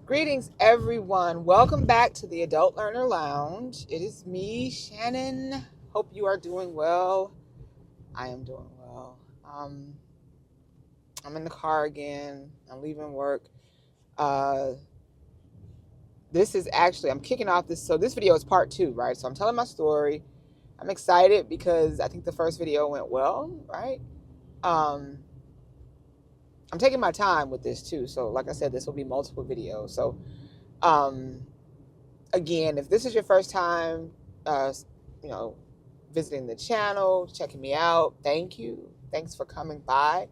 Greetings, everyone. Welcome back to the Adult Learner Lounge. It is me, Shannon. Hope you are doing well. I am doing well. I'm in the car again. I'm leaving work. This is actually, I'm kicking off this. So this video is part 2, right? So I'm telling my story. I'm excited because I think the first video went well, right? I'm taking my time with this too. So like I said, this will be multiple videos. So, again, if this is your first time, you know, visiting the channel, checking me out, thank you. Thanks for coming by.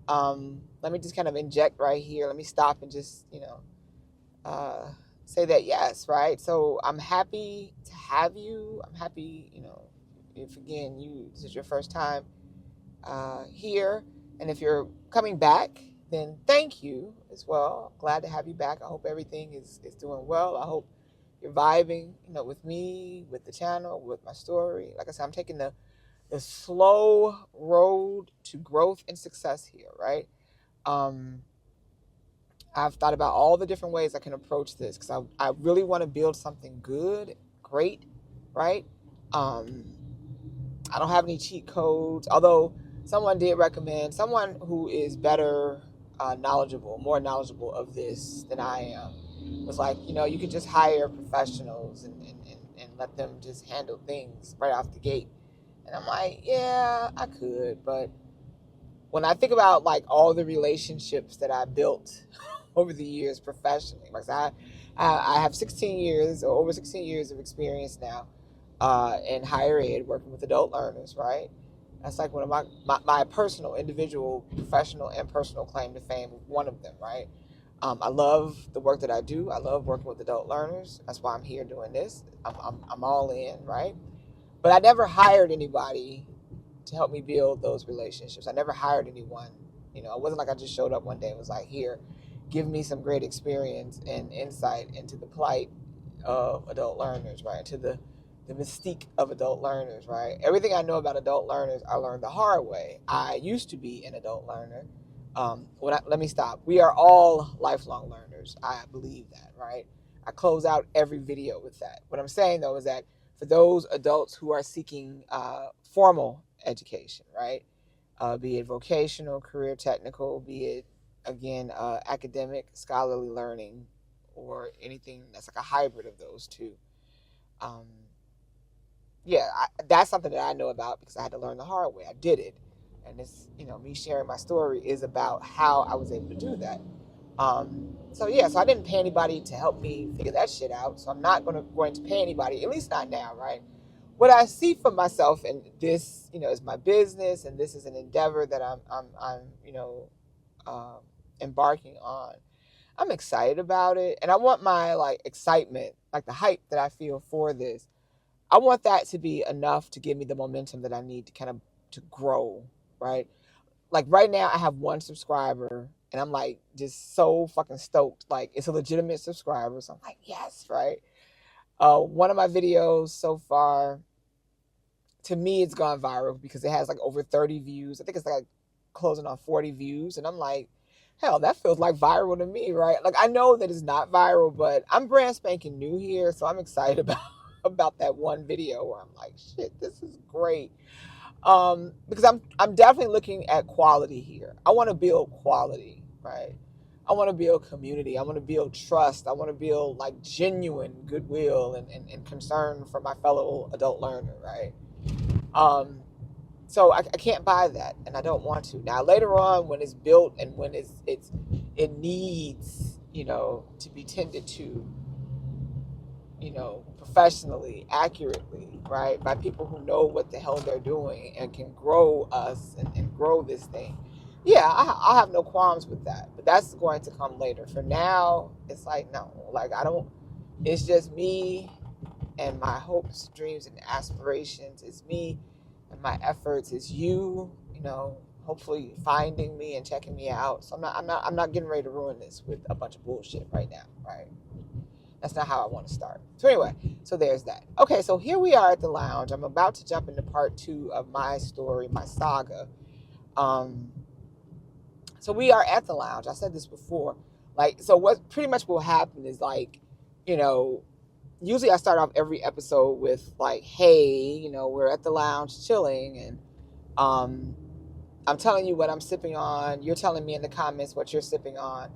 Let me just kind of inject right here. Let me stop and just, say that yes, right? So I'm happy to have you. I'm happy, if again, this is your first time here. And if you're coming back, then thank you as well. Glad to have you back. I hope everything is doing well. I hope you're vibing, with me, with the channel, with my story. Like I said, I'm taking the slow road to growth and success here, right? I've thought about all the different ways I can approach this because I really want to build something good, great, right? I don't have any cheat codes, although someone did recommend someone who is better more knowledgeable of this than I am. Was like, you could just hire professionals and let them just handle things right off the gate. And I'm like, yeah, I could. But when I think about like all the relationships that I built over the years professionally, like I have 16 years or over 16 years of experience now in higher ed, working with adult learners, right? That's like one of my personal, individual, professional, and personal claim to fame, one of them, right? I love the work that I do. I love working with adult learners. That's why I'm here doing this. I'm all in, right? But I never hired anybody to help me build those relationships. I never hired anyone. It wasn't like I just showed up one day and was like, here, give me some great experience and insight into the plight of adult learners, right? To the mystique of adult learners, right? Everything I know about adult learners, I learned the hard way. I used to be an adult learner. Let me stop. We are all lifelong learners. I believe that, right? I close out every video with that. What I'm saying, though, is that for those adults who are seeking formal education, right? Be it vocational, career technical, be it, again, academic, scholarly learning, or anything that's like a hybrid of those two. That's something that I know about because I had to learn the hard way. I did it. And this, me sharing my story is about how I was able to do that. So I didn't pay anybody to help me figure that shit out. So I'm not going to pay anybody, at least not now, right? What I see for myself, and this, is my business, and this is an endeavor that I'm embarking on. I'm excited about it, and I want my like excitement, like the hype that I feel for this. I want that to be enough to give me the momentum that I need to kind of to grow, right? Like right now I have 1 subscriber and I'm like just so fucking stoked. Like it's a legitimate subscriber. So I'm like, yes, right? One of my videos so far, to me, it's gone viral because it has like over 30 views. I think it's like closing on 40 views. And I'm like, hell, that feels like viral to me, right? Like I know that it's not viral, but I'm brand spanking new here. So I'm excited about that one video where I'm like, shit, this is great. Because I'm definitely looking at quality here. I want to build quality, right? I want to build community. I want to build trust. I want to build like genuine goodwill and concern for my fellow adult learner, right? So I can't buy that, and I don't want to. Now later on, when it's built and when it needs, to be tended to, professionally, accurately, right? By people who know what the hell they're doing and can grow us and grow this thing. Yeah, I have no qualms with that, but that's going to come later. For now, it's like, no, like it's just me and my hopes, dreams, and aspirations. It's me and my efforts. It's you, hopefully finding me and checking me out. So I'm not getting ready to ruin this with a bunch of bullshit right now, right? That's not how I want to start. So anyway, so there's that. Okay, so here we are at the lounge. I'm about to jump into part 2 of my story, my saga. So we are at the lounge. I said this before. Like, so what pretty much will happen is like, you know, usually I start off every episode with like, hey, you know, we're at the lounge chilling, and um, I'm telling you what I'm sipping on. You're telling me in the comments what you're sipping on,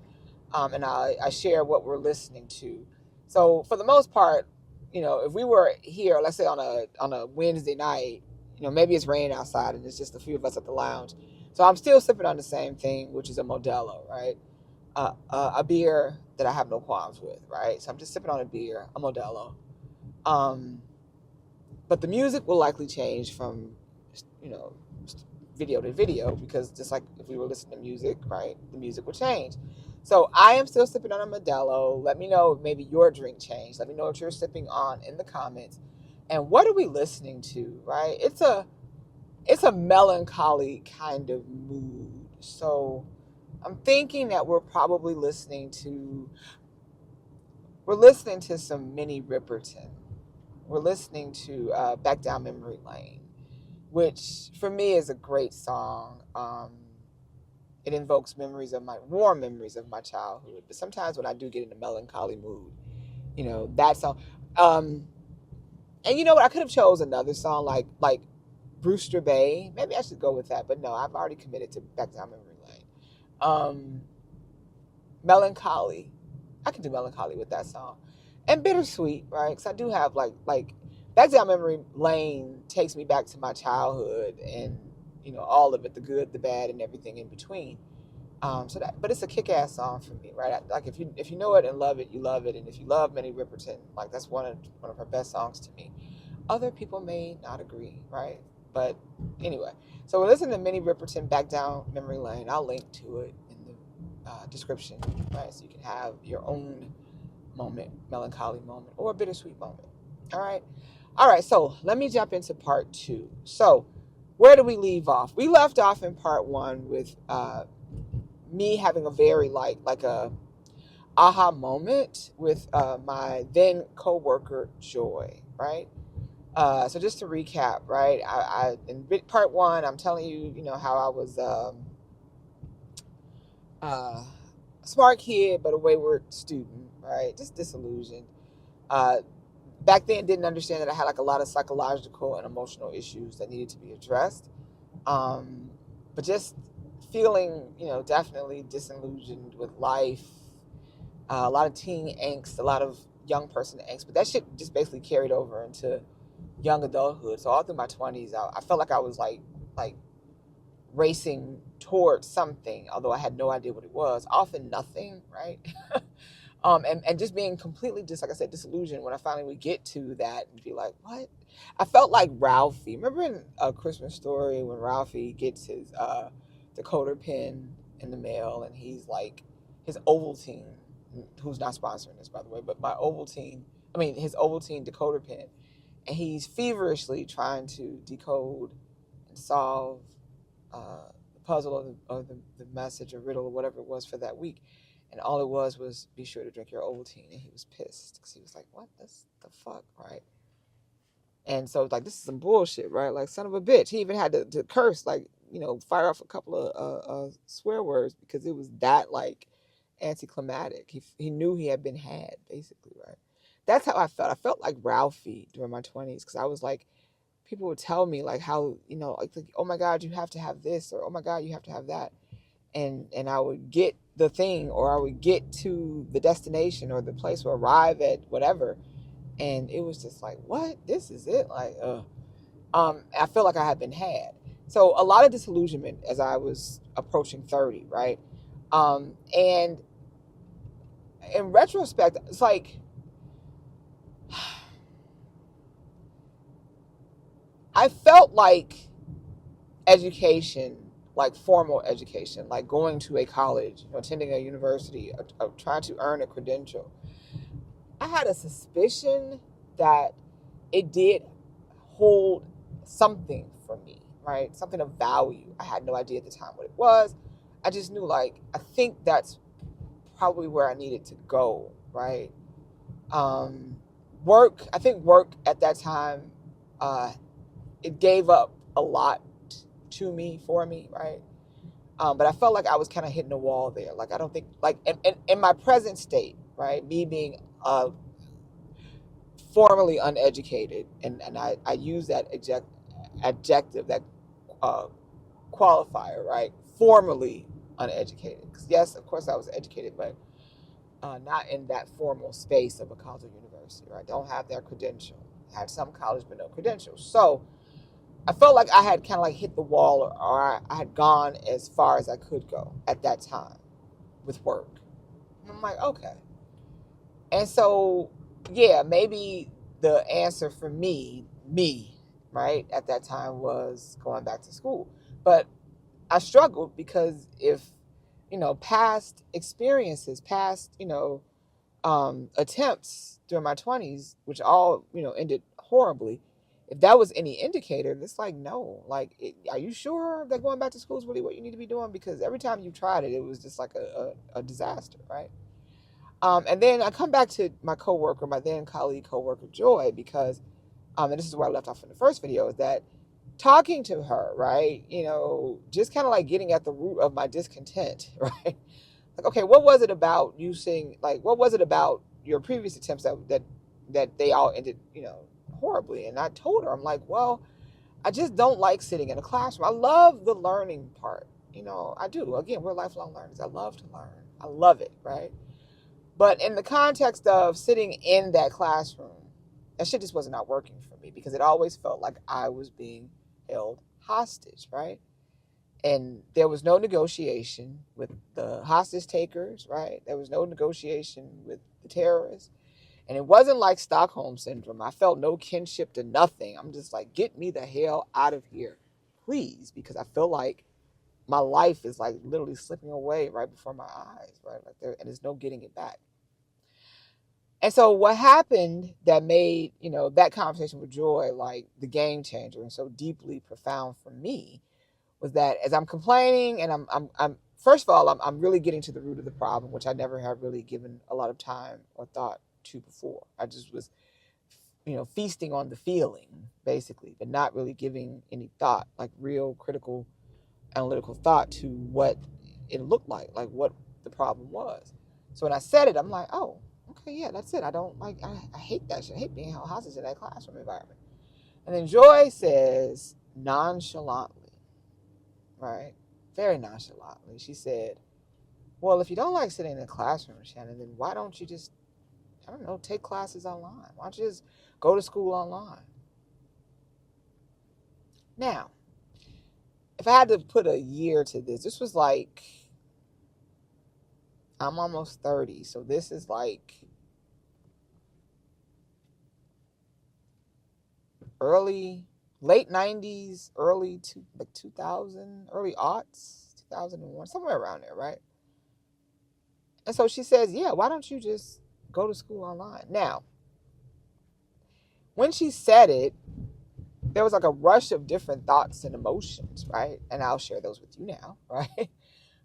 and I share what we're listening to. So for the most part, you know, if we were here, let's say on a Wednesday night, you know, maybe it's raining outside and it's just a few of us at the lounge. So I'm still sipping on the same thing, which is a Modelo, right? A beer that I have no qualms with, right? So I'm just sipping on a beer, a Modelo. Um, but the music will likely change from, you know, video to video, because just like if we were listening to music, right, the music will change. So I am still sipping on a Modelo. Let me know if maybe your drink changed. Let me know what you're sipping on in the comments. And what are we listening to, right? It's a melancholy kind of mood. So I'm thinking that we're listening to some Minnie Riperton. We're listening to Back Down Memory Lane, which for me is a great song. It invokes warm memories of my childhood. But sometimes when I do get in a melancholy mood, you know, that song. Um, and you know what? I could have chose another song like Brewster Bay. Maybe I should go with that. But no, I've already committed to Back Down Memory Lane. Melancholy. I can do Melancholy with that song. And Bittersweet, right? Because I do have like Back Down Memory Lane takes me back to my childhood, and you know, all of it, the good, the bad, and everything in between. But it's a kick-ass song for me, right? Like if you know it and love it, you love it, and if you love Minnie Riperton, like that's one of her best songs to me. Other people may not agree, right? But anyway, so we're listening to Minnie Riperton, Back Down Memory Lane. I'll link to it in the description, right? So you can have your own moment, melancholy moment, or a bittersweet moment. All right. So let me jump into part 2. So where do we leave off? We left off in part 1 with me having a very like a aha moment with my then coworker Joy, right? So just to recap, right? I in part 1, I'm telling you, you know, how I was a smart kid but a wayward student, right? Just disillusioned. Uh, Back then, didn't understand that I had like a lot of psychological and emotional issues that needed to be addressed. But just feeling, you know, definitely disillusioned with life. A lot of teen angst, a lot of young person angst, but that shit just basically carried over into young adulthood. So all through my 20s, I felt like I was like racing towards something, although I had no idea what it was. Often nothing, right? And just being completely, just like I said, disillusioned when I finally would get to that and be like, what? I felt like Ralphie. Remember in A Christmas Story when Ralphie gets his decoder pin in the mail, and he's like, his Ovaltine, who's not sponsoring this, by the way, but his Ovaltine decoder pin, and he's feverishly trying to decode and solve the puzzle or the message or riddle or whatever it was for that week. And all it was be sure to drink your Ovaltine. And he was pissed because he was like, what? That's the fuck, right? And so like, this is some bullshit, right? Like, son of a bitch. He even had to curse, like, you know, fire off a couple of swear words because it was that like anticlimactic. He knew he had been had, basically, right? That's how I felt. I felt like Ralphie during my 20s because I was like, people would tell me like how, you know, like, oh my God, you have to have this, or oh my God, you have to have that. And I would get the thing, or I would get to the destination or the place, or arrive at whatever, and it was just like, what? This is it? Like, I felt like I had been had. So a lot of disillusionment as I was approaching 30, right? And in retrospect, it's like, I felt like education, like formal education, like going to a college, you know, attending a university, of trying to earn a credential, I had a suspicion that it did hold something for me, right? Something of value. I had no idea at the time what it was. I just knew, like, I think that's probably where I needed to go, right? I think work at that time, it gave up a lot to me, for me, right? But I felt like I was kind of hitting a wall there. Like, I don't think, like, in my present state, right, me being formerly uneducated, and I use that adjective, that uh, qualifier, right, formerly uneducated. Because, yes, of course I was educated, but not in that formal space of a college or university, right? Don't have their credential. I had some college, but no credentials. So I felt like I had kind of like hit the wall, or I had gone as far as I could go at that time with work. And I'm like, okay. And so, yeah, maybe the answer for me, right, at that time was going back to school. But I struggled because if, past experiences, past, attempts during my 20s, which all, ended horribly, if that was any indicator, it's like, no, like, are you sure that going back to school is really what you need to be doing? Because every time you tried it, it was just like a disaster, right? And then I come back to my coworker, my then colleague coworker, Joy, because, and this is where I left off in the first video, is that talking to her, right, just kind of like getting at the root of my discontent, right? Like, okay, what was it about what was it about your previous attempts that they all ended, horribly? And I told her, I'm like, well, I just don't like sitting in a classroom. I love the learning part. I do. Again, we're lifelong learners. I love to learn. I love it, right? But in the context of sitting in that classroom, that shit just was not working for me, because it always felt like I was being held hostage, right? And there was no negotiation with the hostage takers, right? There was no negotiation with the terrorists. And it wasn't like Stockholm Syndrome. I felt no kinship to nothing. I'm just like, get me the hell out of here, please, because I feel like my life is like literally slipping away right before my eyes, right? Like and there's no getting it back. And so what happened that made, that conversation with Joy like the game changer and so deeply profound for me was that as I'm complaining and I'm first of all, I'm really getting to the root of the problem, which I never have really given a lot of time or thought to before. I just was, feasting on the feeling basically, but not really giving any thought, like real critical analytical thought to what it looked like what the problem was. So when I said it, I'm like, oh, okay, yeah, that's it. I don't like, I hate that shit. I hate being held hostage in that classroom environment. And then Joy says nonchalantly, right? Very nonchalantly, she said, well, if you don't like sitting in a classroom, Shannon, then why don't you just, I don't know, take classes online? Why don't you just go to school online? Now, if I had to put a year to this was like, I'm almost 30, so this is like late 90s, like 2000, early aughts, 2001, somewhere around there, right? And so she says, yeah, why don't you just go to school online? Now, when she said it, there was like a rush of different thoughts and emotions, right? And I'll share those with you now, right?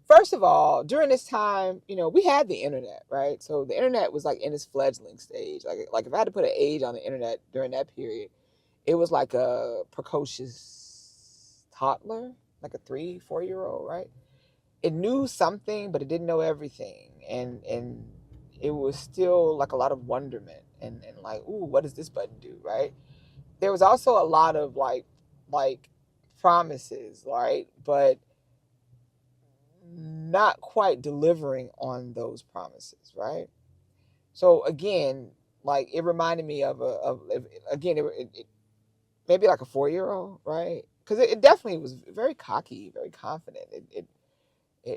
First of all, during this time, we had the internet, right? So the internet was like in its fledgling stage. Like if I had to put an age on the internet during that period, it was like a precocious toddler, like a 3-4-year-old, right? It knew something, but it didn't know everything. And it was still like a lot of wonderment and like, ooh, what does this button do, right? There was also a lot of like promises, right? But not quite delivering on those promises, right? So again, like it reminded me of it maybe like a 4-year-old, right? Because it definitely was very cocky, very confident.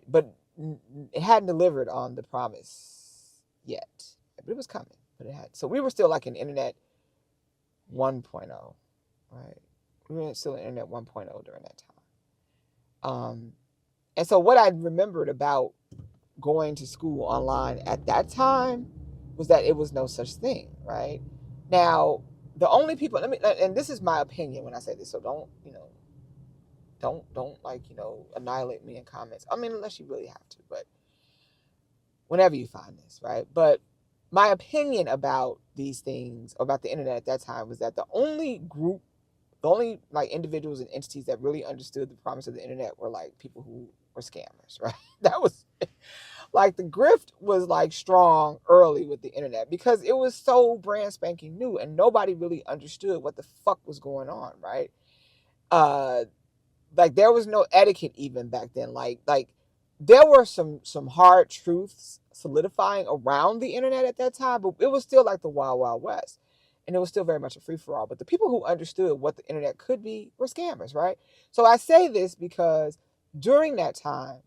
But it hadn't delivered on the promise yet. But it was coming, but it had. So we were still like in Internet 1.0, right? We were still in Internet 1.0 during that time. And so what I remembered about going to school online at that time was that it was no such thing, right? Now, the only people, and this is my opinion when I say this, so don't like, annihilate me in comments. I mean, unless you really have to, but whenever you find this, right? But my opinion about these things, about the internet at that time, was that the only like individuals and entities that really understood the promise of the internet were like people who were scammers, right? That was like the grift was like strong early with the internet because it was so brand spanking new and nobody really understood what the fuck was going on, right? Uh like there was no etiquette even back then. Like there were some hard truths solidifying around the internet at that time, but it was still like the wild wild west. And it was still very much a free for all. But the people who understood what the internet could be were scammers, right? So I say this because during that time,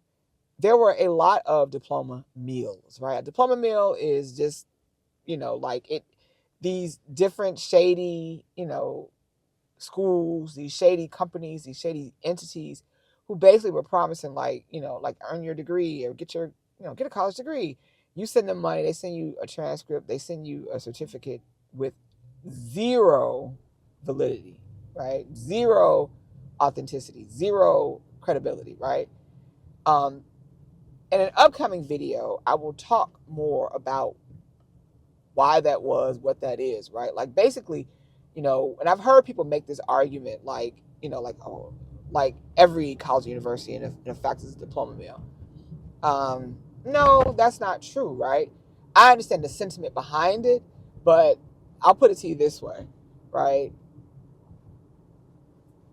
there were a lot of diploma meals, right? A diploma meal is just, like these different shady, schools, these shady companies, these shady entities who basically were promising like earn your degree or get a college degree. You send them money, they send you a transcript, they send you a certificate with zero validity, right? Zero authenticity, zero credibility, right? In an upcoming video, I will talk more about why that was, what that is, right? Like basically, and I've heard people make this argument like every college or university in fact is a diploma mill. No, that's not true, right? I understand the sentiment behind it, but I'll put it to you this way, right?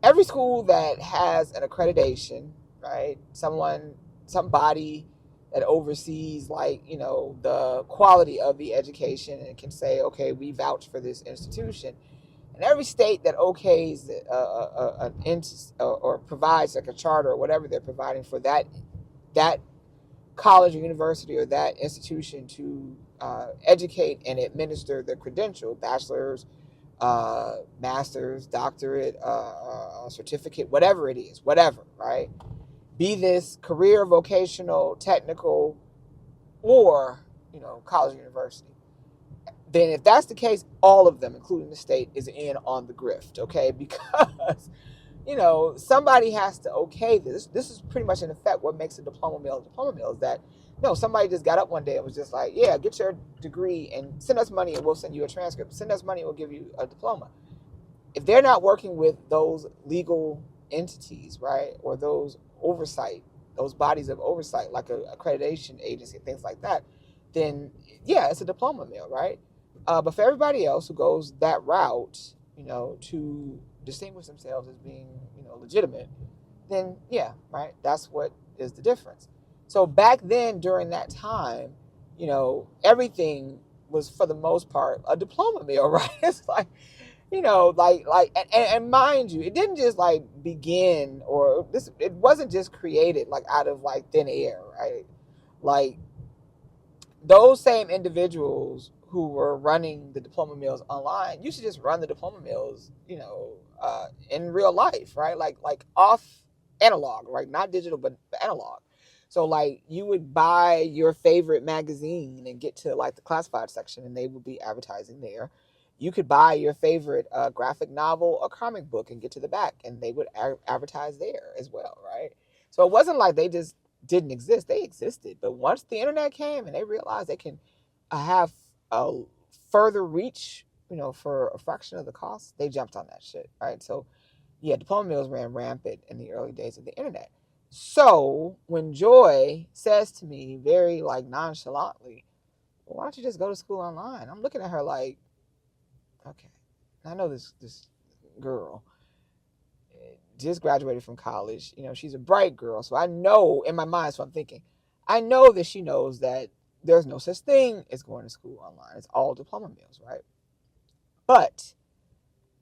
Every school that has an accreditation, right? Somebody that oversees the quality of the education and can say, okay, we vouch for this institution. And every state that okays or provides like a charter or whatever they're providing for that college or university or that institution to educate and administer the credential, bachelor's, master's, doctorate, certificate, whatever it is, whatever, right? Be this career, vocational, technical, or, college or university. Then if that's the case, all of them, including the state, is in on the grift, okay? Because, somebody has to okay this. This is pretty much in effect what makes a diploma mill is that, no, somebody just got up one day and was just like, yeah, get your degree and send us money and we'll send you a transcript. Send us money and we'll give you a diploma. If they're not working with those legal entities, right, or those bodies of oversight, like a accreditation agency, things like that, then yeah, it's a diploma mill, right? But for everybody else who goes that route, to distinguish themselves as being, legitimate, then yeah, right, that's what is the difference. So back then, during that time, everything was for the most part a diploma mill, right? It's like, and mind you, it didn't just like begin or this. It wasn't just created like out of like thin air, right? Like those same individuals who were running the diploma mills online used to just run the diploma mills, in real life, right? Like off analog, right? Not digital, but analog. So like you would buy your favorite magazine and get to like the classified section and they would be advertising there. You could buy your favorite graphic novel or comic book and get to the back and they would advertise there as well, right? So it wasn't like they just didn't exist. They existed. But once the internet came and they realized they can have a further reach, for a fraction of the cost, they jumped on that shit, right? So yeah, diploma mills ran rampant in the early days of the internet. So when Joy says to me very like nonchalantly, well, why don't you just go to school online? I'm looking at her like, okay, I know this girl just graduated from college. She's a bright girl. So I know in my mind, so I'm thinking, I know that she knows that there's no such thing as going to school online. It's all diploma mills, right? But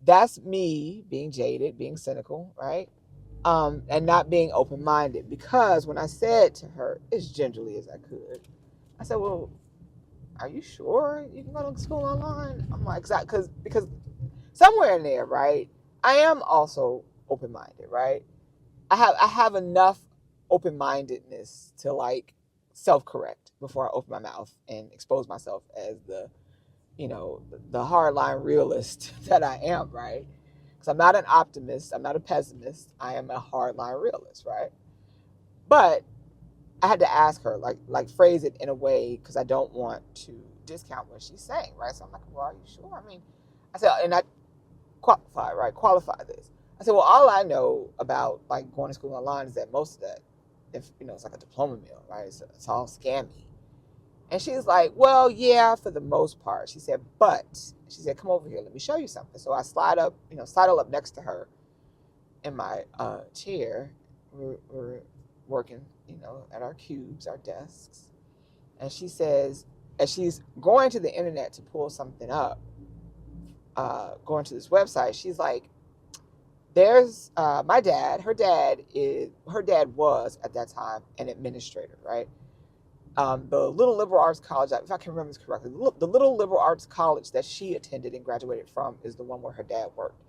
that's me being jaded, being cynical, right? And not being open-minded. Because when I said to her as gingerly as I could, I said, well, are you sure you can go to school online? I'm like, exactly, because somewhere in there, right, I am also open-minded, right? I have enough open-mindedness to like self-correct before I open my mouth and expose myself as the hardline realist that I am, right? Because I'm not an optimist, I'm not a pessimist, I am a hardline realist, right? But I had to ask her, like phrase it in a way, because I don't want to discount what she's saying, right? So I'm like, well, are you sure? I mean, I said, and I qualify this. I said, well, all I know about like going to school online is that most of that if, it's like a diploma mill, right? It's all scammy. And she's like, well, yeah, for the most part. She said, but she said, come over here, let me show you something. So I sidle up next to her in my chair. We're working, at our cubes, our desks. And she says, as she's going to the internet to pull something up, going to this website, she's like, there's my dad. Her dad was at that time an administrator, right? The little liberal arts college, if I can remember this correctly, the little liberal arts college that she attended and graduated from is the one where her dad worked.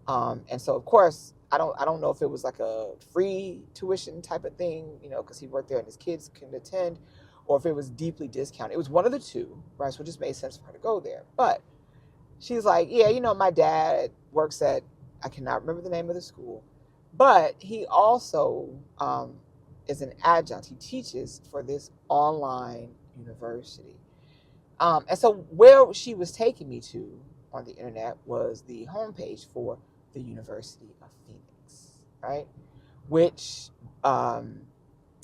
And so, of course, I don't know if it was like a free tuition type of thing, because he worked there and his kids can attend, or if it was deeply discounted. It was one of the two, right? So it just made sense for her to go there. But she's like, yeah, my dad works at, I cannot remember the name of the school, but he also is an adjunct. He teaches for this online university. And so where she was taking me to on the internet was the homepage for the University of Phoenix, right? Which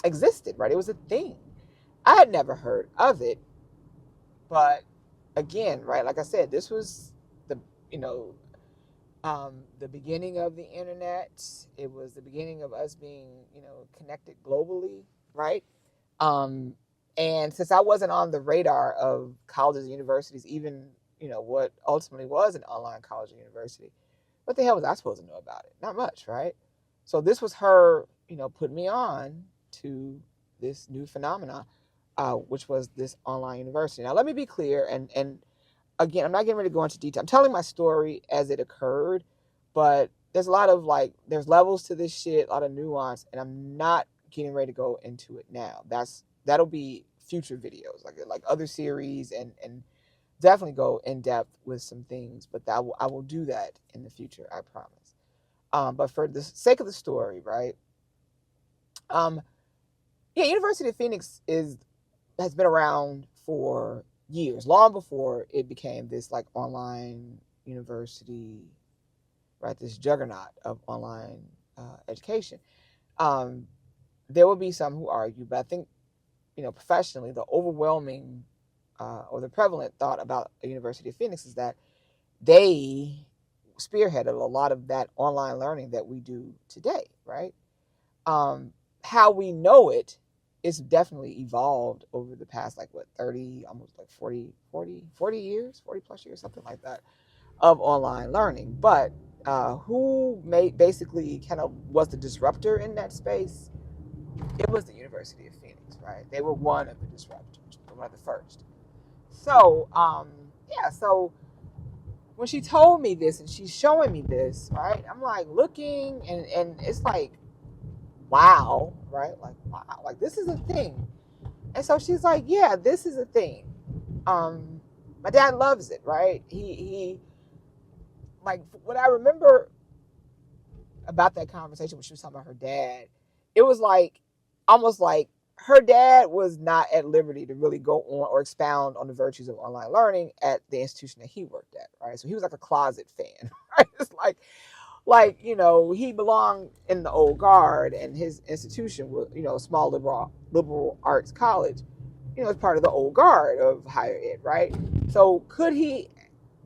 existed, right? It was a thing. I had never heard of it, but again, right, like I said, this was the beginning of the internet. It was the beginning of us being, connected globally, right? And since I wasn't on the radar of colleges and universities, even, what ultimately was an online college or university, what the hell was I supposed to know about it? Not much, right? So this was her, putting me on to this new phenomenon, which was this online university. Now, let me be clear, and again, I'm not getting ready to go into detail. I'm telling my story as it occurred, but there's a lot of there's levels to this shit, a lot of nuance, and I'm not getting ready to go into it now. That'll be future videos, like other series, and definitely go in depth with some things, but I will do that in the future, I promise. But for the sake of the story, right? Yeah, University of Phoenix has been around for years, long before it became this online university, right? This juggernaut of online education. There will be some who argue, but I think, professionally, the overwhelming or the prevalent thought about a University of Phoenix is that they spearheaded a lot of that online learning that we do today, right? How we know it is definitely evolved over the past 30, almost 40 years, 40 plus years, something like that, of online learning. But who basically kind of was the disruptor in that space? It was the University of Phoenix, right? They were one of the disruptors, one of the first. So, so when she told me this and she's showing me this, right, I'm looking, and it's wow, right? Wow, this is a thing. And so she's like, yeah, this is a thing. My dad loves it, right? He what I remember about that conversation when she was talking about her dad, it was almost like her dad was not at liberty to really go on or expound on the virtues of online learning at the institution that he worked at, right? So he was like a closet fan, right? It's he belonged in the old guard, and his institution was, a small liberal arts college, as part of the old guard of higher ed, right? So could he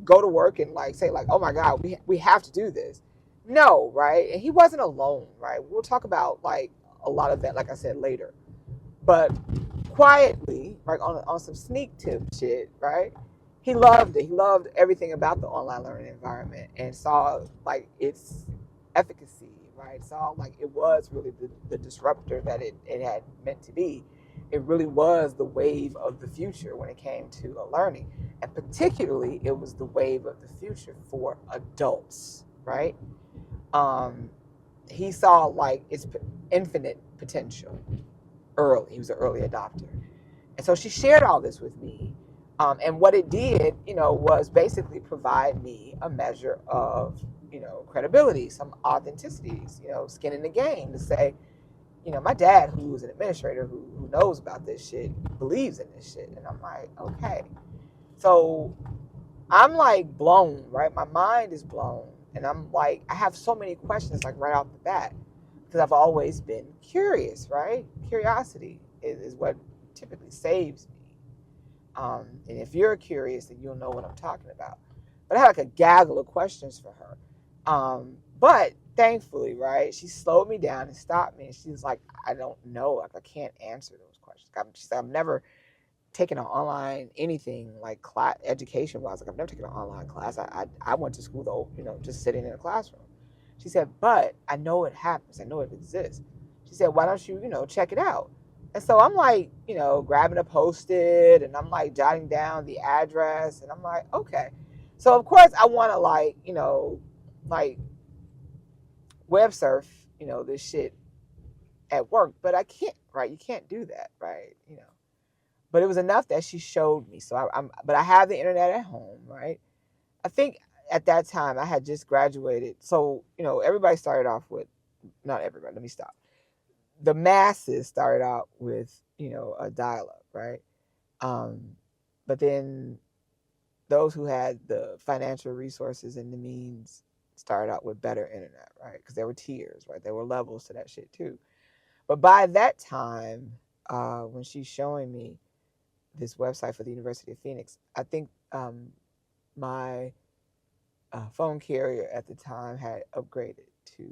go to work and say oh my God, we have to do this? No, right? And he wasn't alone, right? We'll talk about a lot of that, like I said, later. But quietly, on some sneak tip shit, right? He loved it. He loved everything about the online learning environment and saw its efficacy, right? Saw it was really the disruptor that it had meant to be. It really was the wave of the future when it came to learning. And particularly, it was the wave of the future for adults, right? He saw its infinite potential early. He was an early adopter. And so she shared all this with me. And what it did, was basically provide me a measure of, credibility, some authenticities, skin in the game to say, my dad, who is an administrator, who knows about this shit, believes in this shit. And I'm like, okay. So I'm blown, right? My mind is blown. And I'm I have so many questions right off the bat. because I've always been curious, right? Curiosity is what typically saves me. And if you're curious, then you'll know what I'm talking about. But I had like a gaggle of questions for her. But thankfully, right, she slowed me down and stopped me. And she's like, I don't know. Like, I can't answer those questions. She said, I've never taken an online anything like class education wise. Like, I've never taken an online class. I went to school though, just sitting in a classroom. She said, but I know it happens. I know it exists. She said, why don't you, check it out? And so I'm like, grabbing a Post-it and I'm like jotting down the address and I'm like, okay. So of course I want to like web surf, this shit at work, but I can't, right? You can't do that, right? But it was enough that she showed me. So but I have the internet at home, right? I think at that time I had just graduated. So, everybody started off with, not everybody, let me stop. The masses started out with, a dial-up, right? But then those who had the financial resources and the means started out with better internet, right? Because there were tiers, right? There were levels to that shit too. But by that time, when she's showing me this website for the University of Phoenix, I think my phone carrier at the time had upgraded to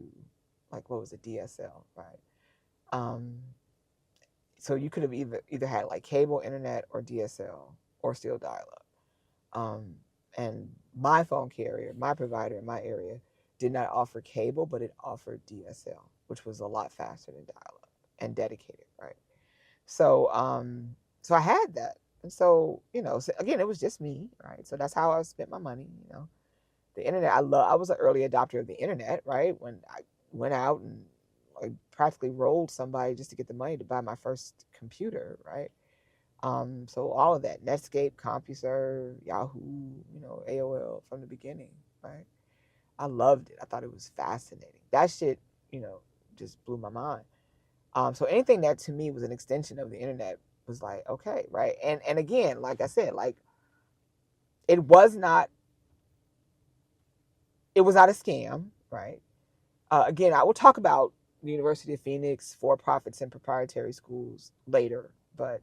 like, what was it, DSL, right? So you could have either had like cable internet or DSL or still dial-up. And my phone carrier, my provider in my area, did not offer cable, but it offered DSL, which was a lot faster than dial-up and dedicated, right? So, so I had that, and so so again, it was just me, right? So that's how I spent my money, The internet, I was an early adopter of the internet, right? When I went out and I practically rolled somebody just to get the money to buy my first computer, right? So all of that, Netscape, CompuServe, Yahoo, AOL from the beginning, right? I loved it. I thought it was fascinating. That shit, just blew my mind. So anything that to me was an extension of the internet was like, okay, right? And again, like I said, like it was not a scam, right? Again, I will talk about the University of Phoenix, for-profits and proprietary schools later, but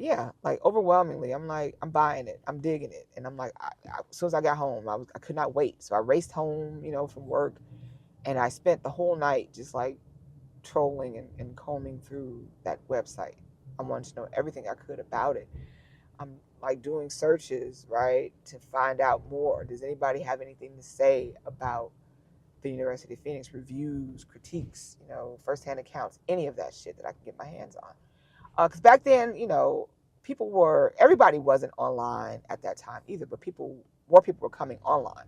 yeah, like overwhelmingly, I'm like, I'm buying it, I'm digging it, and I'm like, as soon as I got home, I could not wait, so I raced home, from work, and I spent the whole night just like trolling and combing through that website. I wanted to know everything I could about it. I'm like doing searches, right, to find out more. Does anybody have anything to say about the University of Phoenix, reviews, critiques, firsthand accounts, any of that shit that I can get my hands on? Because back then, everybody wasn't online at that time either, but more people were coming online.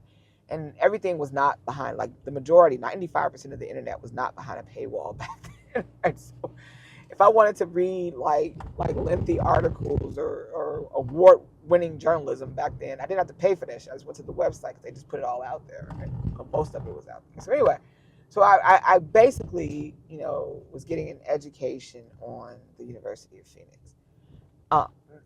And everything was not behind, like the majority, 95% of the internet was not behind a paywall back then. And so if I wanted to read like lengthy articles or award-winning journalism back then, I didn't have to pay for that shit. I just went to the website because they just put it all out there. Right? Most of it was out there. So anyway, so I basically, was getting an education on the University of Phoenix.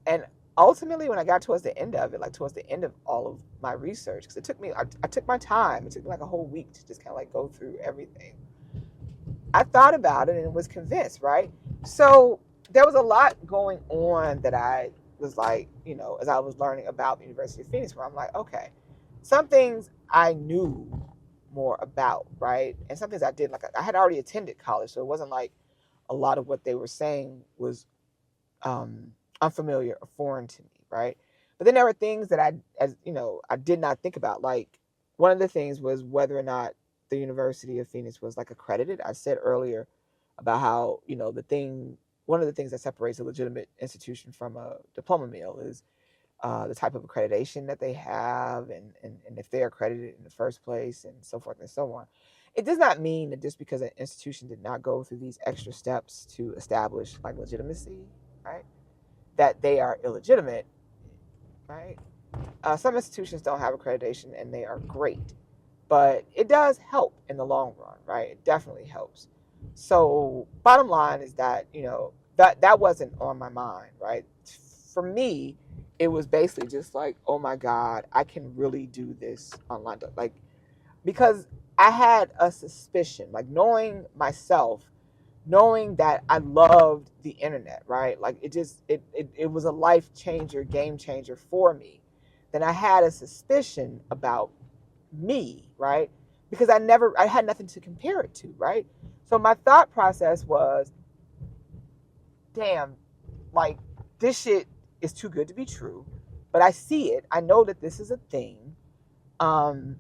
And ultimately, when I got towards the end of it, like towards the end of all of my research, because it took me, I took my time. It took me like a whole week to just kind of like go through everything. I thought about it and was convinced, right? So there was a lot going on that I was like, as I was learning about the University of Phoenix, where I'm like, okay, some things I knew more about, right? And some things I did, like I had already attended college, so it wasn't like a lot of what they were saying was unfamiliar or foreign to me, right? But then there were things that I did not think about. Like one of the things was whether or not the University of Phoenix was like accredited. I said earlier about how, one of the things that separates a legitimate institution from a diploma mill is the type of accreditation that they have and if they're accredited in the first place and so forth and so on. It does not mean that just because an institution did not go through these extra steps to establish like legitimacy, right, that they are illegitimate, right? Some institutions don't have accreditation and they are great, but it does help in the long run, right? It definitely helps. So bottom line is that, that wasn't on my mind, right? For me, it was basically just like, oh my God, I can really do this online. Like, because I had a suspicion, like knowing myself, knowing that I loved the internet, right? Like it was a life changer, game changer for me. Then I had a suspicion about me, right? Because I had nothing to compare it to, right? So my thought process was, damn, like this shit is too good to be true. But I see it. I know that this is a thing. Um,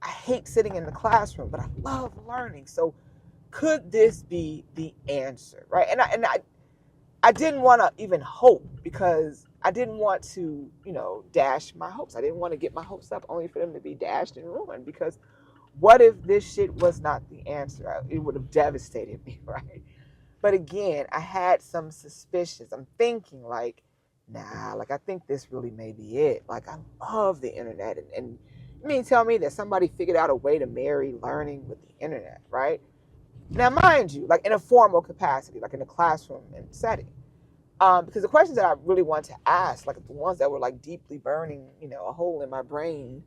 I hate sitting in the classroom, but I love learning. So could this be the answer, right? I didn't want to even hope, because I didn't want to, dash my hopes. I didn't want to get my hopes up only for them to be dashed and ruined. Because what if this shit was not the answer? It would have devastated me, right? But again, I had some suspicions. I'm thinking like, nah, like I think this really may be it. Like I love the internet, and you mean tell me that somebody figured out a way to marry learning with the internet, right? Now, mind you, like in a formal capacity, like in a classroom and setting. Because the questions that I really wanted to ask, like the ones that were like deeply burning, a hole in my brain,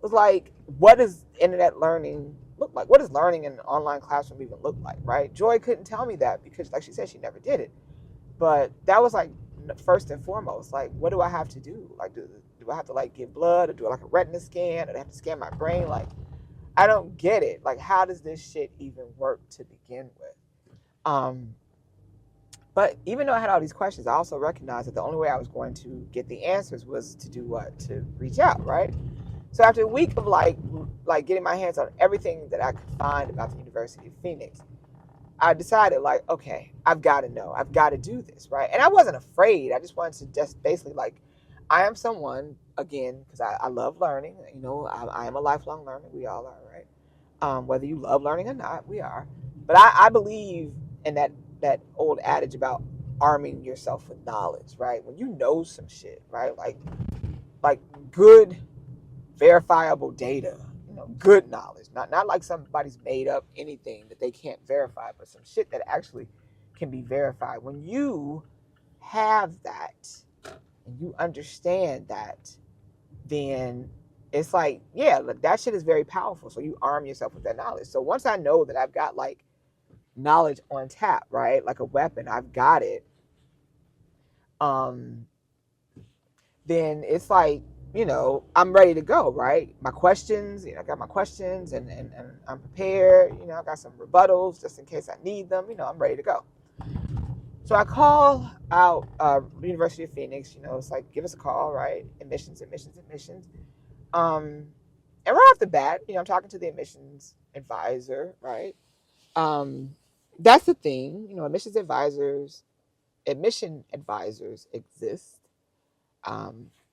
was like, what does internet learning look like? What does learning in an online classroom even look like, right? Joy couldn't tell me that because, like she said, she never did it. But that was like first and foremost, like, what do I have to do? Like, do I have to like give blood, or do I like a retina scan, or do I have to scan my brain? Like, I don't get it. Like, how does this shit even work to begin with? But even though I had all these questions, I also recognized that the only way I was going to get the answers was to do what? To reach out, right? So after a week of like getting my hands on everything that I could find about the University of Phoenix, I decided like, okay, I've got to know. I've got to do this, right? And I wasn't afraid. I just wanted to just basically like, I am someone, again, because I love learning. I am a lifelong learner. We all are, right? Whether you love learning or not, we are. But I believe in that old adage about arming yourself with knowledge, right? When you know some shit, right? Like good verifiable data, good knowledge, not like somebody's made up anything that they can't verify, but some shit that actually can be verified. When you have that and you understand that, then it's like, yeah, look, that shit is very powerful. So you arm yourself with that knowledge. So once I know that I've got like knowledge on tap, right? Like a weapon, I've got it. Then it's like, I'm ready to go, right? My questions, I got my questions, and I'm prepared. I got some rebuttals just in case I need them. I'm ready to go. So I call out University of Phoenix. It's like, give us a call, right? Admissions. And right off the bat, I'm talking to the admissions advisor, right? That's the thing, admission advisors exist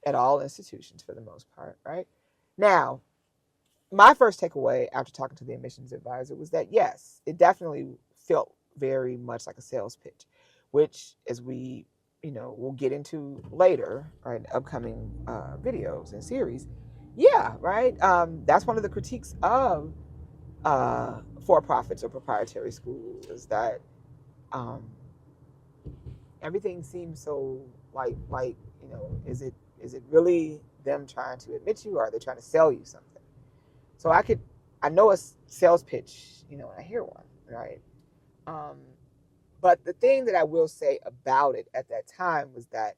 at all institutions for the most part, right? Now, my first takeaway after talking to the admissions advisor was that, yes, it definitely felt very much like a sales pitch, which, as we, we'll get into later, right, in upcoming videos and series. Yeah, right. That's one of the critiques of for-profits or proprietary schools, is that everything seems so like is it really them trying to admit you, or are they trying to sell you something? So I know a sales pitch, when I hear one, right? But the thing that I will say about it at that time was that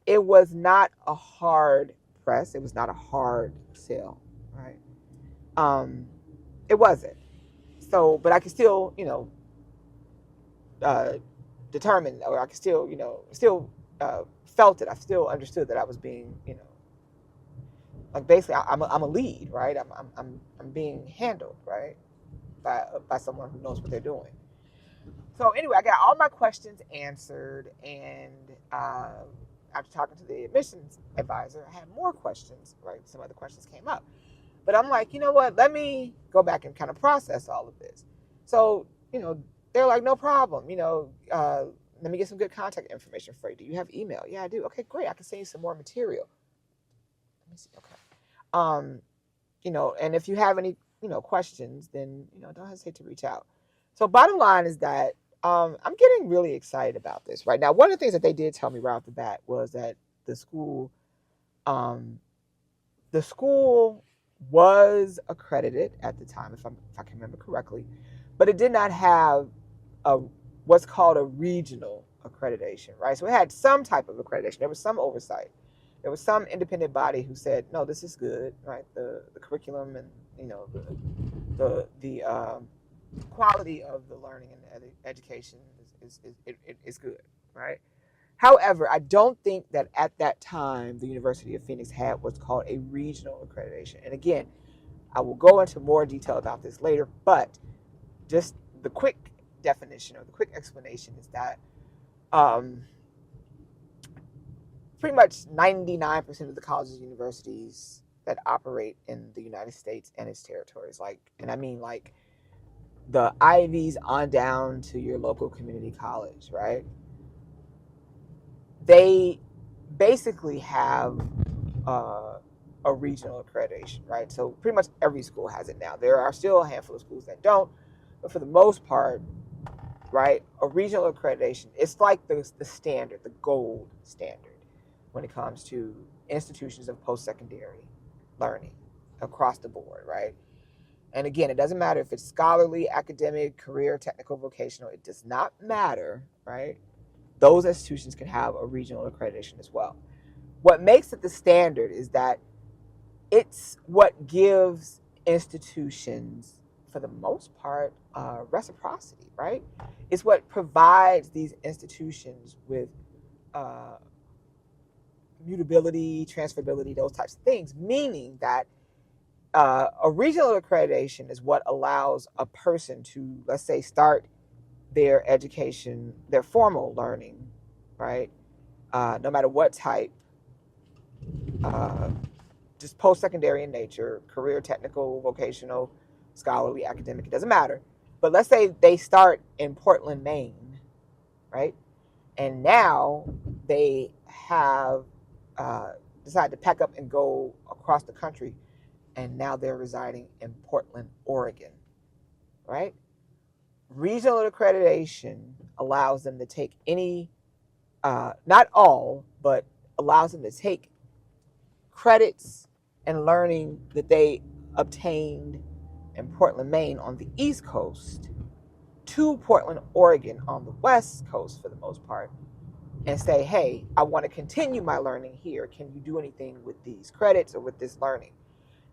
it was not a hard press. It was not a hard sell, right? It wasn't. So, but I could still, determine, or I could still, felt it. I still understood that I was being, like basically I'm a lead, right? I'm being handled, right, by someone who knows what they're doing. So anyway, I got all my questions answered, and after talking to the admissions advisor, I had more questions, right? Some other questions came up, but I'm like, you know what? Let me go back and kind of process all of this. So they're like, no problem. Let me get some good contact information for you. Do you have email? Yeah, I do. Okay, great. I can send you some more material. Let me see. Okay. And if you have any, questions, then, don't hesitate to reach out. So bottom line is that I'm getting really excited about this right now. One of the things that they did tell me right off the bat was that the school was accredited at the time, if I can remember correctly, but it did not have a what's called a regional accreditation, right? So it had some type of accreditation. There was some oversight. There was some independent body who said, no, this is good, right? The curriculum and the quality of the learning and education is good, right? However, I don't think that at that time the University of Phoenix had what's called a regional accreditation. And again, I will go into more detail about this later, but just the quick definition or the quick explanation is that pretty much 99% of the colleges and universities that operate in the United States and its territories, and I mean like the Ivies on down to your local community college, right? They basically have a regional accreditation, right? So pretty much every school has it now. There are still a handful of schools that don't, but for the most part, right, a regional accreditation, it's like the standard, the gold standard when it comes to institutions of post-secondary learning across the board, right? And again, it doesn't matter if it's scholarly, academic, career, technical, vocational, it does not matter, right? Those institutions can have a regional accreditation as well. What makes it the standard is that it's what gives institutions, for the most part, reciprocity, right? It's what provides these institutions with mutability, transferability, those types of things, meaning that a regional accreditation is what allows a person to, let's say, start their education, their formal learning, right? No matter what type, just post-secondary in nature, career, technical, vocational, scholarly, academic, it doesn't matter. But let's say they start in Portland, Maine, right? And now they have decided to pack up and go across the country, and now they're residing in Portland, Oregon, right? Regional accreditation allows them to take any, not all, but allows them to take credits and learning that they obtained in Portland, Maine on the East Coast to Portland, Oregon on the West Coast for the most part, and say, hey, I want to continue my learning here. Can you do anything with these credits or with this learning?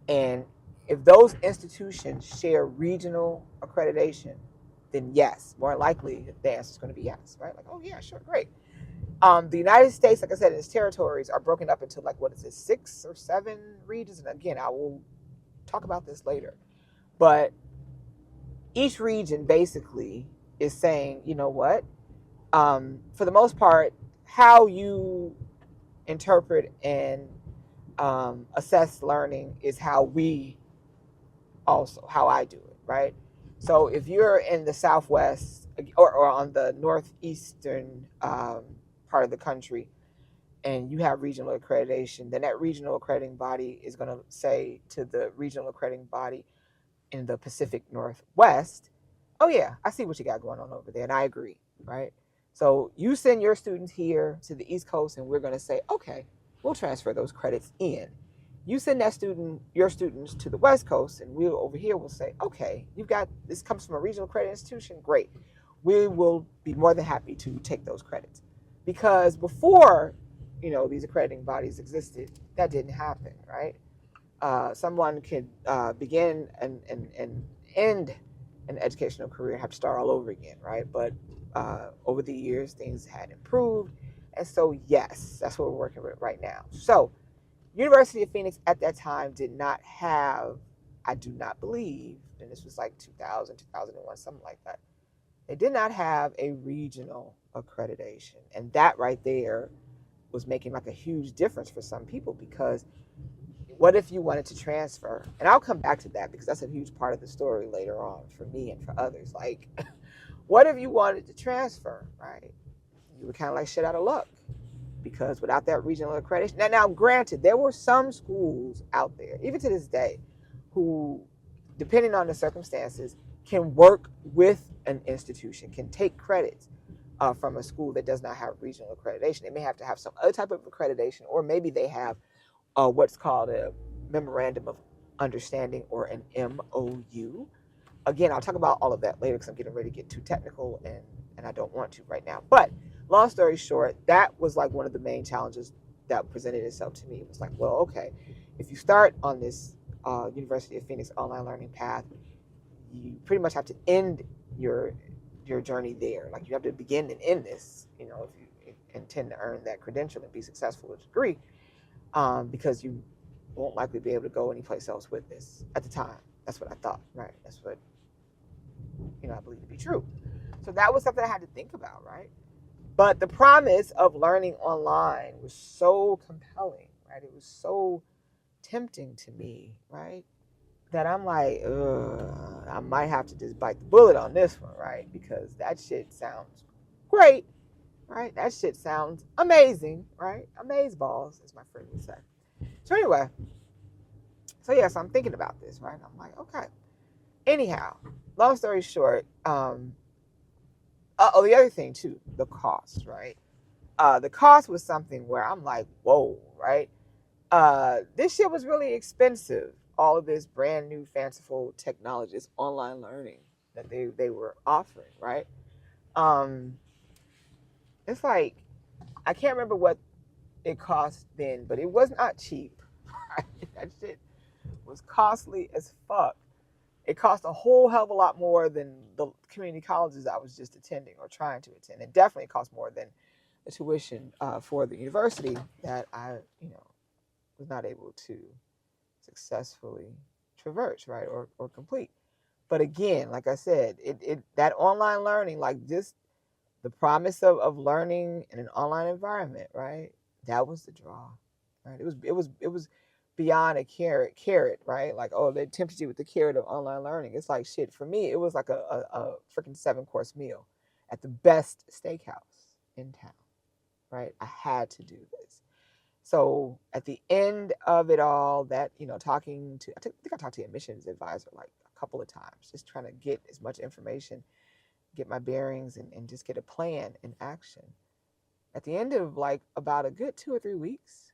And if those institutions share regional accreditation, then yes, more likely the answer is going to be yes, right? Like, oh yeah, sure, great. The United States, like I said, its territories are broken up into 6 or 7 regions. And again, I will talk about this later. But each region basically is saying, you know what? For the most part, how you interpret and assess learning is how I do it, right? So if you're in the Southwest or on the northeastern part of the country and you have regional accreditation, then that regional accrediting body is going to say to the regional accrediting body in the Pacific Northwest, oh yeah, I see what you got going on over there, and I agree, right? So you send your students here to the East Coast, and we're going to say, okay, we'll transfer those credits in. You send your students to the West Coast, and we over here will say, okay, this comes from a regional credit institution, great. We will be more than happy to take those credits. Because before, these accrediting bodies existed, that didn't happen, right? Someone could begin and end an educational career and have to start all over again, right? But over the years, things had improved. And so, yes, that's what we're working with right now. So, University of Phoenix at that time did not have, I do not believe, and this was like 2000, 2001, something like that. They did not have a regional accreditation. And that right there was making a huge difference for some people, because what if you wanted to transfer? And I'll come back to that because that's a huge part of the story later on for me and for others. What if you wanted to transfer, right? You were kind of shit out of luck, because without that regional accreditation. Now, granted, there were some schools out there, even to this day, who, depending on the circumstances, can work with an institution, can take credits from a school that does not have regional accreditation. They may have to have some other type of accreditation, or maybe they have what's called a memorandum of understanding, or an MOU. Again, I'll talk about all of that later because I'm getting ready to get too technical, and I don't want to right now. But long story short, that was like one of the main challenges that presented itself to me. It was like, well, okay, if you start on this University of Phoenix online learning path, you pretty much have to end your journey there. Like you have to begin and end this, if you intend to earn that credential and be successful with a degree, because you won't likely be able to go anyplace else with this at the time. That's what I thought, right? That's what I believe to be true. So that was something I had to think about, right? But the promise of learning online was so compelling, right? It was so tempting to me, right? That I'm like, I might have to just bite the bullet on this one, right? Because that shit sounds great, right? That shit sounds amazing, right? Amazeballs, as my friend would say. So anyway, so I'm thinking about this, right? I'm like, okay. Anyhow, long story short, the other thing too, the cost, right? The cost was something where I'm like, whoa, right? This shit was really expensive. All of this brand new fanciful technology, this online learning that they were offering, right? It's like, I can't remember what it cost then, but it was not cheap. Right? That shit was costly as fuck. It cost a whole hell of a lot more than the community colleges I was just attending or trying to attend. It definitely cost more than the tuition for the university that I, was not able to successfully traverse, right, or complete. But again, like I said, that online learning, like this, the promise of learning in an online environment, right? That was the draw, right? It was beyond a carrot, right? Like, oh, they tempted you with the carrot of online learning. It's like shit. For me, it was like a freaking 7-course meal at the best steakhouse in town, right? I had to do this. So at the end of it all, that, talking to, I think I talked to the admissions advisor like a couple of times, just trying to get as much information, get my bearings, and just get a plan in action. At the end of like about a good 2 or 3 weeks,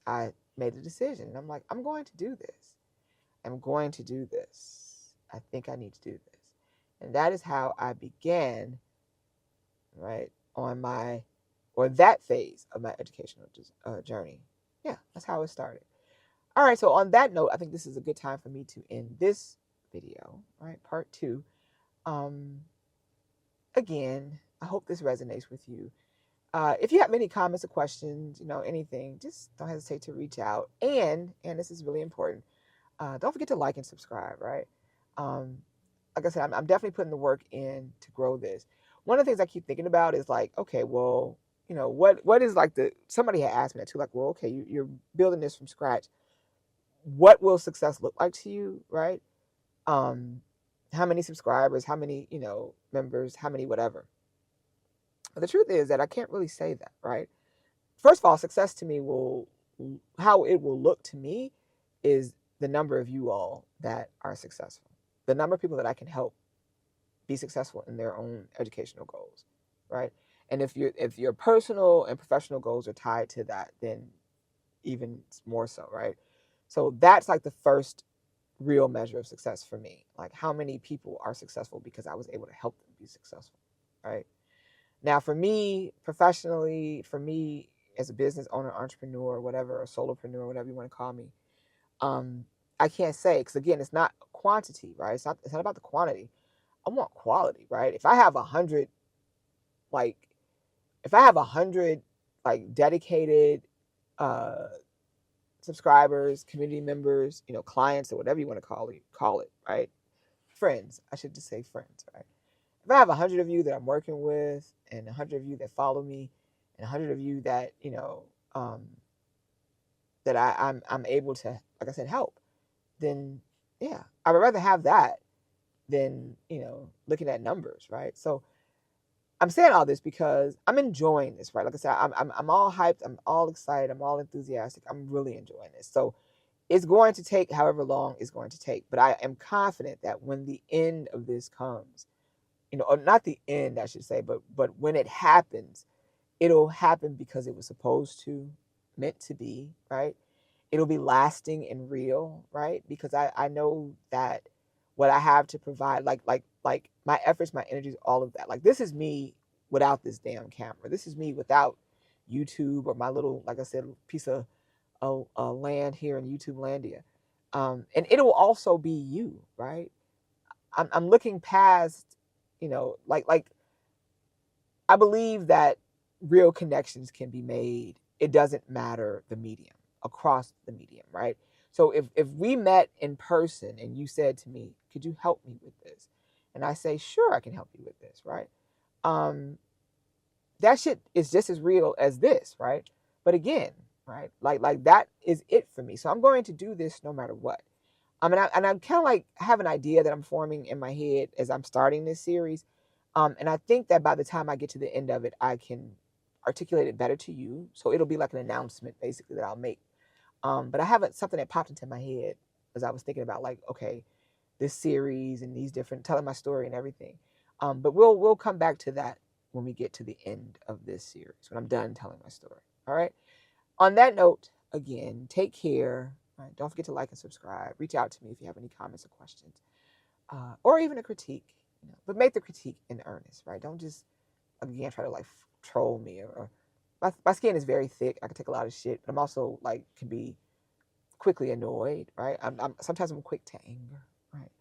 I made a decision. And I'm like, I'm going to do this. I'm going to do this. I think I need to do this. And that is how I began, right, on that phase of my educational journey. Yeah, that's how it started. All right, so on that note, I think this is a good time for me to end this video, right, part 2. Again, I hope this resonates with you. If you have any comments or questions, anything, just don't hesitate to reach out. And this is really important, don't forget to like and subscribe, right? Like I said, I'm definitely putting the work in to grow this. One of the things I keep thinking about is like, okay, well, what is like somebody had asked me that too, like, well, okay, you're building this from scratch. What will success look like to you, right? How many subscribers, how many, members, how many whatever. But the truth is that I can't really say that, right? First of all, success to me how it will look to me is the number of you all that are successful, the number of people that I can help be successful in their own educational goals, right? And if your personal and professional goals are tied to that, then even more so, right? So that's like the first real measure of success for me. Like, how many people are successful because I was able to help them be successful, right? Now, for me, professionally, for me as a business owner, entrepreneur, whatever, or solopreneur, whatever you want to call me, I can't say, because again, it's not quantity, right? It's not about the quantity. I want quality, right? If I have 100, like, dedicated subscribers, community members, clients, or whatever you want to call it, right? Friends, I should just say friends, right? If I have 100 of you that I'm working with, and 100 of you that follow me, and 100 of you that that I'm able to, like I said, help, then yeah, I would rather have that than looking at numbers, right? So I'm saying all this because I'm enjoying this, right? Like I said, I'm all hyped, I'm all excited, I'm all enthusiastic. I'm really enjoying this. So it's going to take however long it's going to take, but I am confident that when the end of this comes, or not the end, I should say, but when it happens, it'll happen because it was supposed to, meant to be, right? it'll be lasting and real, right? Because I know that what I have to provide, like my efforts, my energies, all of that. Like this is me without this damn camera. This is me without YouTube or my little, like I said, piece of land here in YouTube Landia. And it'll also be you, right? I'm looking past, like I believe that real connections can be made. It doesn't matter the medium, across the medium, right? So if we met in person and you said to me, "Could you help me with this?" And I say, "Sure, I can help you with this," right? Um, that shit is just as real as this, right? But again, right, like that is it for me. So I'm going to do this no matter what. And I'm kind of like have an idea that I'm forming in my head as I'm starting this series. And I think that by the time I get to the end of it, I can articulate it better to you. So it'll be like an announcement basically that I'll make. But I haven't something that popped into my head as I was thinking about like, okay, this series and these different telling my story and everything. But we'll come back to that when we get to the end of this series, when I'm done telling my story. All right. On that note, again, take care. Right? Don't forget to like and subscribe. Reach out to me if you have any comments or questions, or even a critique. But make the critique in earnest, right? Don't just again try to like troll me or my skin is very thick. I can take a lot of shit, but I'm also like can be quickly annoyed, right? Sometimes I'm quick to anger, right?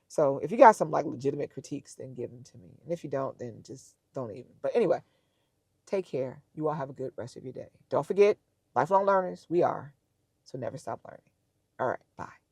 So if you got some like legitimate critiques, then give them to me. And if you don't, then just don't even. But anyway, take care. You all have a good rest of your day. Don't forget, lifelong learners, we are. So never stop learning. All right, bye.